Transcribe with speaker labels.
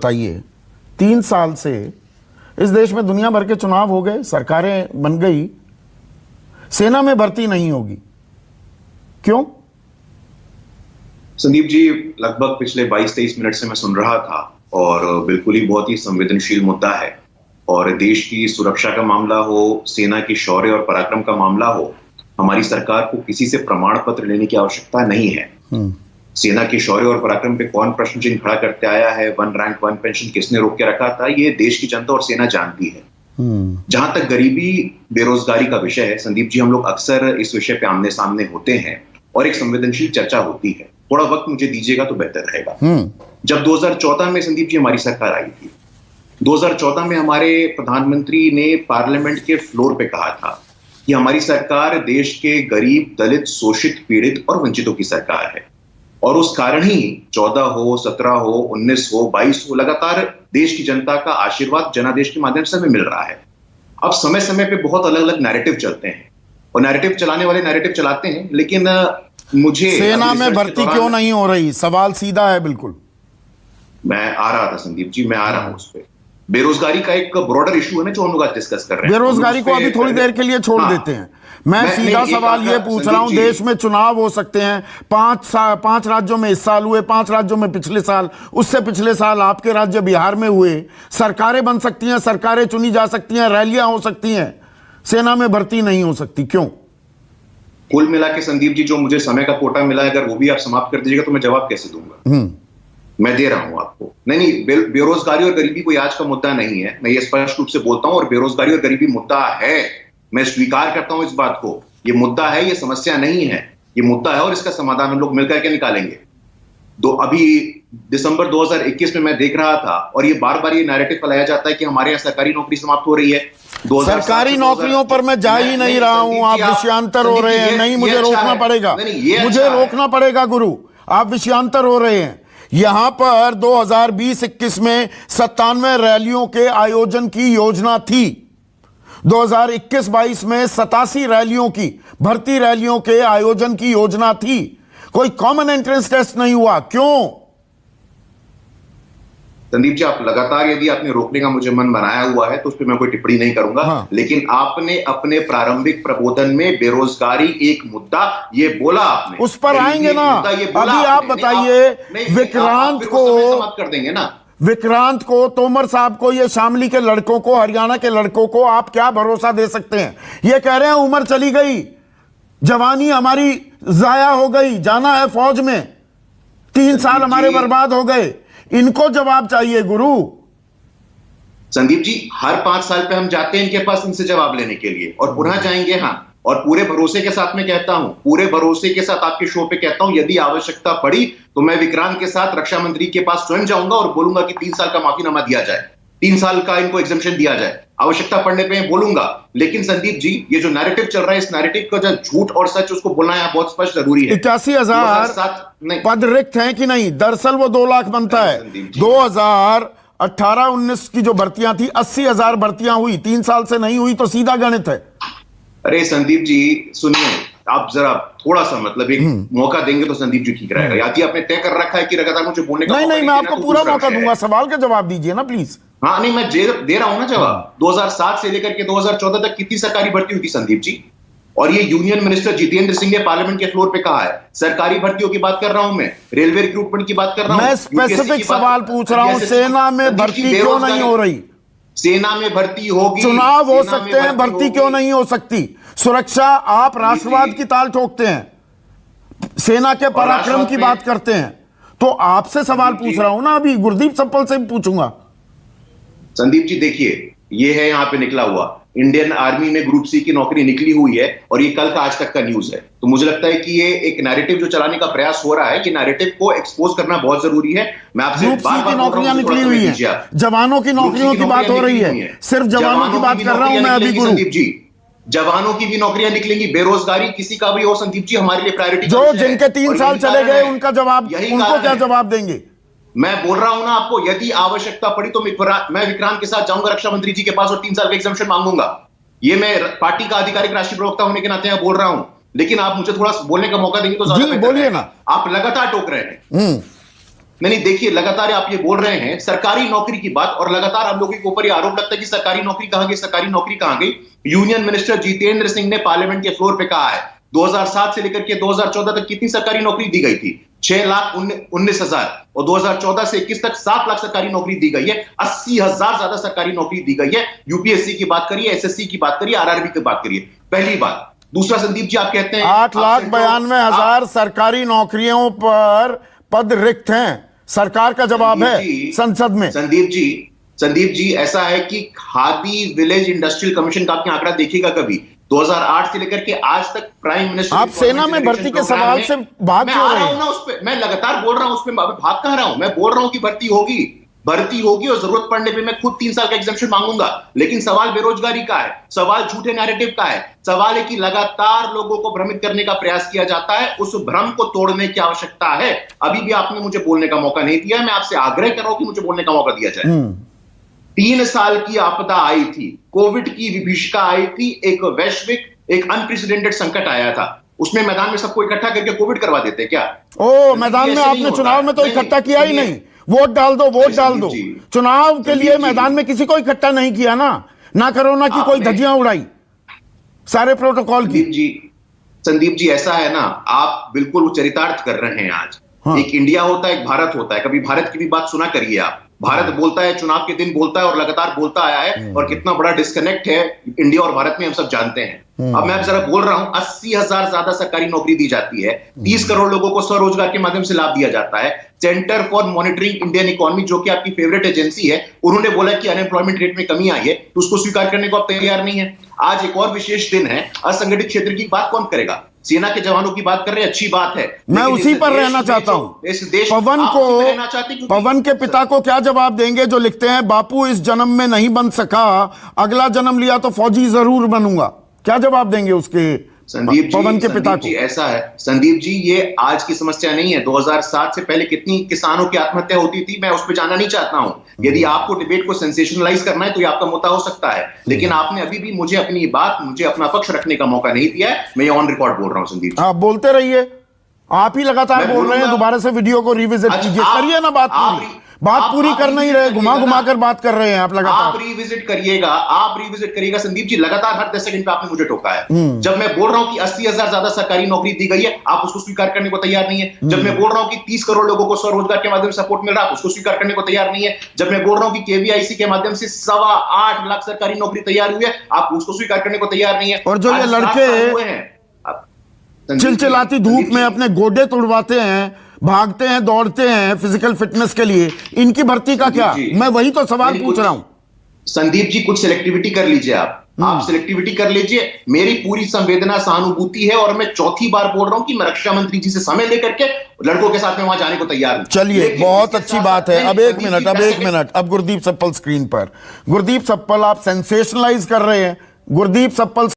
Speaker 1: बताइए, 3 साल से इस देश में दुनिया भर के चुनाव हो गए, सरकारें बन गई, सेना में भर्ती नहीं होगी, क्यों?
Speaker 2: संदीप जी, लगभग पिछले 22-23 मिनट से मैं सुन रहा था और बिल्कुल ही बहुत ही संवेदनशील मुद्दा है। और देश की सुरक्षा का मामला हो, सेना की शौर्य और पराक्रम का मामला हो, हमारी सरकार को किसी से प्रमाण पत्र लेने की आवश्यकता नहीं है। सेना की शौर्य और पराक्रम पे कौन प्रश्न चिन्ह खड़ा करते आया है, 1 रैंक 1 पेंशन किसने रोक के रखा था, ये देश की जनता और सेना जानती है। जहां तक गरीबी बेरोजगारी का विषय है संदीप जी, हम लोग अक्सर इस विषय पे आमने सामने होते हैं और एक संवेदनशील चर्चा होती है। थोड़ा वक्त मुझे दीजिएगा तो बेहतर रहेगा। जब 2014 में संदीप जी हमारी सरकार आई थी, 2014 में हमारे प्रधानमंत्री ने पार्लियामेंट के फ्लोर पे कहा था कि हमारी सरकार देश के गरीब, दलित, शोषित, पीड़ित और वंचितों की सरकार है। और उस कारण ही 14 हो, 17 हो, 19 हो, 22 हो, लगातार देश की जनता का आशीर्वाद जनादेश के माध्यम से हमें मिल रहा है। अब समय समय पे बहुत अलग अलग नैरेटिव चलते हैं और नैरेटिव चलाने वाले नैरेटिव चलाते हैं, लेकिन मुझे
Speaker 1: सेना में भर्ती क्यों नहीं हो रही? सवाल सीधा है बिल्कुल।
Speaker 2: मैं आ रहा था संदीप जी, मैं आ रहा हूं उस पर। बेरोजगारी का एक ब्रॉडर इशू है ना जो हम लोग आज डिस्कस कर रहे हैं।
Speaker 1: बेरोजगारी को अभी थोड़ी देर के लिए छोड़ देते हैं। मैं सीधा सवाल ये पूछ रहा हूं, देश में चुनाव हो सकते हैं, 5 राज्यों में इस साल हुए, 5 राज्यों में पिछले साल, उससे पिछले साल आपके राज्य बिहार में हुए, सरकारें बन सकती हैं, सरकारें चुनी जा सकती हैं, रैलियां हो सकती हैं, सेना में भर्ती नहीं हो सकती, क्यों?
Speaker 2: कुल मिला के संदीप जी, जो मुझे समय का कोटा मिला है, अगर वो भी आप समाप्त कर दीजिएगा तो मैं जवाब कैसे दूंगा? मैं दे रहा हूं आपको। नहीं, बेरोजगारी और गरीबी कोई आज का मुद्दा नहीं है, मैं ये स्पष्ट रूप से बोलता हूं। और बेरोजगारी और गरीबी मुद्दा है, मैं स्वीकार करता हूं इस बात को। ये मुद्दा है, ये समस्या नहीं है, ये मुद्दा है और इसका समाधान हम लोग मिलकर के निकालेंगे। अभी दिसंबर 2021 में मैं देख रहा था और ये बार बार ये नैरेटिव फैलाया जाता है कि हमारे यहाँ सरकारी नौकरी समाप्त हो रही है।
Speaker 1: सरकारी नौकरियों पर मैं जा ही नहीं रहा हूं, आप विषयांतर हो रहे हैं। नहीं, मुझे रोकना पड़ेगा, मुझे रोकना पड़ेगा गुरु, आप विषयांतर हो रहे हैं। यहां पर 2020-21 में 97 रैलियों के आयोजन की योजना थी, 2021-22 में 87 रैलियों की, भर्ती रैलियों के आयोजन की योजना थी। कोई कॉमन एंट्रेंस टेस्ट नहीं हुआ, क्यों?
Speaker 2: संदीप जी, आप लगातार, यदि आपने रोकने का मुझे मन बनाया हुआ है तो उस पर मैं कोई टिप्पणी नहीं करूंगा। लेकिन आपने अपने प्रारंभिक प्रबोधन में बेरोजगारी एक मुद्दा ये बोला, आपने
Speaker 1: उस पर आएंगे ना। अभी आप बताइए, विक्रांत को
Speaker 2: समाप्त कर देंगे ना,
Speaker 1: विक्रांत को, तोमर साहब को, ये शामली के लड़कों को, हरियाणा के लड़कों को आप क्या भरोसा दे सकते हैं? ये कह रहे हैं उम्र चली गई, जवानी हमारी जाया हो गई, जाना है फौज में, 3 साल हमारे बर्बाद हो गए। इनको जवाब चाहिए गुरु।
Speaker 2: संदीप जी, हर 5 साल पे हम जाते हैं इनके पास इनसे जवाब लेने के लिए और पुनः जाएंगे। हाँ, और पूरे भरोसे के साथ मैं कहता हूं, पूरे भरोसे के साथ आपके शो पे कहता हूं, यदि आवश्यकता पड़ी तो मैं विक्रांत के साथ रक्षा मंत्री के पास स्वयं जाऊंगा और बोलूंगा कि 3 साल का माफीनामा दिया जाए, 3 साल का इनको एग्जेम्पशन दिया जाए, आवश्यकता पड़ने पे बोलूंगा। लेकिन संदीप जी, ये जो नैरेटिव चल रहा है, इस नैरेटिव का जो झूठ और सच उसको बोलना यहाँ बहुत स्पष्ट जरूरी है।
Speaker 1: 81,000 पद रिक्त हैं कि नहीं? दरअसल वो 2 लाख बनता है। 2018-19 की जो भर्तियां थी, 80,000 भर्तियां हुई, 3 साल से नहीं हुई, तो सीधा गणित है।
Speaker 2: अरे संदीप जी सुनिए, आप जरा थोड़ा सा मतलब एक मौका देंगे तो संदीप जी ठीक रहेगा। या आपने तय कर रखा है कि लगातार मुझे बोलने का?
Speaker 1: नहीं, मैं आपको पूरा मौका दूंगा, सवाल का जवाब दीजिए ना प्लीज।
Speaker 2: हाँ, नहीं, मैं दे रहा हूं ना जवाब। 2007 से लेकर के 2014 तक कितनी सरकारी भर्ती हुई थी संदीप जी? और ये यूनियन मिनिस्टर जितेंद्र सिंह ने पार्लियामेंट के फ्लोर पे कहा है। सरकारी भर्तियों की बात कर रहा हूं मैं, रेलवे रिक्रूटमेंट की बात कर रहा हूं।
Speaker 1: मैं स्पेसिफिक सवाल पूछ रहा हूं, सेना में भर्ती क्यों नहीं हो रही?
Speaker 2: सेना में भर्ती होगी,
Speaker 1: चुनाव हो सकते हैं, भर्ती क्यों नहीं हो सकती? सुरक्षा, आप राष्ट्रवाद की ताल ठोकते हैं, सेना के पराक्रम की बात करते हैं, तो आपसे सवाल पूछ रहा हूं ना। अभी गुरदीप सप्पल से भी पूछूंगा।
Speaker 2: संदीप जी देखिए, ये है यहां पे निकला हुआ, इंडियन आर्मी में ग्रुप सी की नौकरी निकली हुई है और ये कल का आज तक का न्यूज है। तो मुझे लगता है कि ये एक नैरेटिव जो चलाने का प्रयास हो रहा है, कि नैरेटिव को एक्सपोज करना बहुत जरूरी है। मैं आपसे
Speaker 1: ग्रुप सी की नौकरियां निकली हुई है, जवानों की नौकरियों की बात हो रही है, सिर्फ जवानों की बात कर रहा हूं मैं अभी गुरु।
Speaker 2: संदीप जी, जवानों की भी नौकरियां निकलेंगी, बेरोजगारी किसी का भी हो संदीप जी, हमारे लिए प्रायोरिटी।
Speaker 1: जो जिनके 3 साल चले गए उनका जवाब, उनको क्या जवाब देंगे?
Speaker 2: मैं बोल रहा हूं ना आपको, यदि आवश्यकता पड़ी तो मैं विक्रांत के साथ जाऊंगा रक्षा मंत्री जी के पास और 3 साल का एग्जामिशन मांगूंगा। ये मैं पार्टी का आधिकारिक राष्ट्रीय प्रवक्ता होने के नाते यहां बोल रहा हूं, लेकिन आप मुझे थोड़ा बोलने का मौका देंगे तो
Speaker 1: जी बोलिए ना।
Speaker 2: आप लगातार टोक रहे हैं, नहीं, देखिए, लगातार आप ये बोल रहे हैं सरकारी नौकरी की बात, और लगातार आप लोगों के ऊपर ये आरोप लगता है कि सरकारी नौकरी कहां गई, सरकारी नौकरी कहां गई। यूनियन मिनिस्टर जितेंद्र सिंह ने पार्लियामेंट के फ्लोर पे कहा है 2007 से लेकर के 2014 तक कितनी सरकारी नौकरी दी गई थी? 6,19,000, और 2014 से 21 तक 7 लाख सरकारी नौकरी दी गई है। 80,000 ज्यादा सरकारी नौकरी दी गई है। यूपीएससी की बात करिए, एसएससी की बात करिए, आरआरबी की बात करिए। पहली बात। दूसरा, संदीप जी, आप कहते हैं
Speaker 1: 8,92,000 सरकारी नौकरियों पर पद रिक्त हैं। सरकार का जवाब है संसद में।
Speaker 2: संदीप जी, ऐसा है कि खादी विलेज इंडस्ट्रियल कमीशन का आपने आंकड़ा देखिएगा कभी? 2008 से लेकर के आज तक प्राइम मिनिस्टर,
Speaker 1: आप सेना में भर्ती के सवाल से भाग क्यों रहे हैं?
Speaker 2: ना उस पे मैं लगातार बोल रहा हूं, उस पे भाग कहां रहा हूं? मैं बोल रहा हूं कि भर्ती होगी और जरूरत पड़ने पे मैं खुद 3 साल का एग्जामिशन मांगूंगा। लेकिन सवाल बेरोजगारी का है, सवाल झूठे नैरेटिव का है, सवाल है कि लगातार लोगों को भ्रमित करने का प्रयास किया जाता है। उस भ्रम को तोड़ने की आवश्यकता है। अभी भी आपने मुझे बोलने का मौका नहीं दिया। मैं आपसे आग्रह कर रहा हूं कि मुझे बोलने का मौका दिया जाए। 3 साल की आपदा आई थी, कोविड की विभीषिका आई थी, एक वैश्विक, एक अनप्रेसिडेंटेड संकट आया था। उसमें मैदान में सबको इकट्ठा करके कोविड करवा देते क्या?
Speaker 1: मैदान में आपने चुनाव में तो इकट्ठा किया ही नहीं। वोट डाल दो, वोट डाल दो। चुनाव के लिए मैदान में किसी को इकट्ठा नहीं किया ना कोरोना की कोई धज्जियां उड़ाई, सारे प्रोटोकॉल की।
Speaker 2: संदीप जी, ऐसा है ना, आप बिल्कुल चरितार्थ कर रहे हैं आज। हाँ। एक इंडिया होता है, एक भारत होता है। कभी भारत की भी बात सुना करिए आप। भारत बोलता है, चुनाव के दिन बोलता है और लगातार बोलता आया है, और कितना बड़ा डिस्कनेक्ट है इंडिया और भारत में हम सब जानते हैं। अब मैं जरा बोल रहा हूं, 80,000 ज्यादा सरकारी नौकरी दी जाती है, 30 करोड़ लोगों को स्वरोजगार के माध्यम से लाभ दिया जाता है। Centre for monitoring Indian economy, जो कि आपकी फेवरेट एजेंसी है, उन्होंने बोला कि अनएम्प्लॉयमेंट रेट में कमी आई है, तो उसको स्वीकार करने को आप तैयार नहीं है। आज एक और विशेष दिन है, असंगठित क्षेत्र की बात कौन करेगा? सेना के जवानों की बात कर रहे हैं, अच्छी बात है।
Speaker 1: मैं उसी पर रहना चाहता हूं।
Speaker 2: इस देश
Speaker 1: पवन के पिता को क्या जवाब देंगे जो लिखते हैं, बापू इस जन्म में नहीं बन सका, अगला जन्म लिया तो फौजी जरूर बनूंगा? क्या जवाब देंगे उसके पवन के पिता को?
Speaker 2: ऐसा है संदीप जी, ये आज की समस्या नहीं है। 2007 से पहले कितनी किसानों की आत्महत्या होती थी, मैं उस पर जाना नहीं चाहता हूं। यदि आपको डिबेट को सेंसेशनलाइज करना है तो ये आपका मुद्दा हो सकता है, लेकिन आपने अभी भी मुझे अपना पक्ष रखने का मौका नहीं दिया है। मैं ये ऑन रिकॉर्ड बोल रहा हूं संदीप जी।
Speaker 1: आप बोलते रहिए, आप ही लगातार बोल रहे हैं। दोबारा से वीडियो को रिविजिट कीजिए, करिए ना बात पूरी कर नहीं रहे, घुमा कर बात कर रहे हैं आप लगातार।
Speaker 2: आप रिविजिट करिएगा संदीप जी। लगातार हर 10 सेकंड पे आपने मुझे टोका है। जब मैं बोल रहा हूं कि 80,000 ज्यादा सरकारी नौकरी दी गई है, आप उसको स्वीकार करने को तैयार नहीं है। जब मैं बोल रहा हूं कि 30 करोड़ लोगों को स्वरोजगार के माध्यम से सपोर्ट मिल रहा है, आप उसको स्वीकार करने को तैयार नहीं है। जब मैं बोल रहा हूं कि केवीआईसी के माध्यम से 8.25 लाख सरकारी नौकरी तैयार हुई है, आप उसको स्वीकार करने को तैयार नहीं है।
Speaker 1: और जो ये लड़के चिलचिलाती धूप में अपने गोडे तुड़वाते हैं, भागते हैं, दौड़ते हैं फिजिकल फिटनेस के लिए, इनकी भर्ती का क्या? मैं वही तो सवाल पूछ रहा हूं।
Speaker 2: संदीप जी, कुछ सिलेक्टिविटी कर लीजिए आप सिलेक्टिविटी कर लीजिए। मेरी पूरी संवेदना, सहानुभूति है, और मैं चौथी बार बोल रहा हूं कि मैं रक्षा मंत्री जी से समय लेकर के लड़कों के साथ में वहां जाने को तैयार हूं।
Speaker 1: चलिए, बहुत अच्छी बात है। अब एक मिनट, अब गुरदीप सप्पल स्क्रीन पर। गुरदीप सप्पल, आप सेंसेशनलाइज कर रहे हैं। गुरदीप सप्पल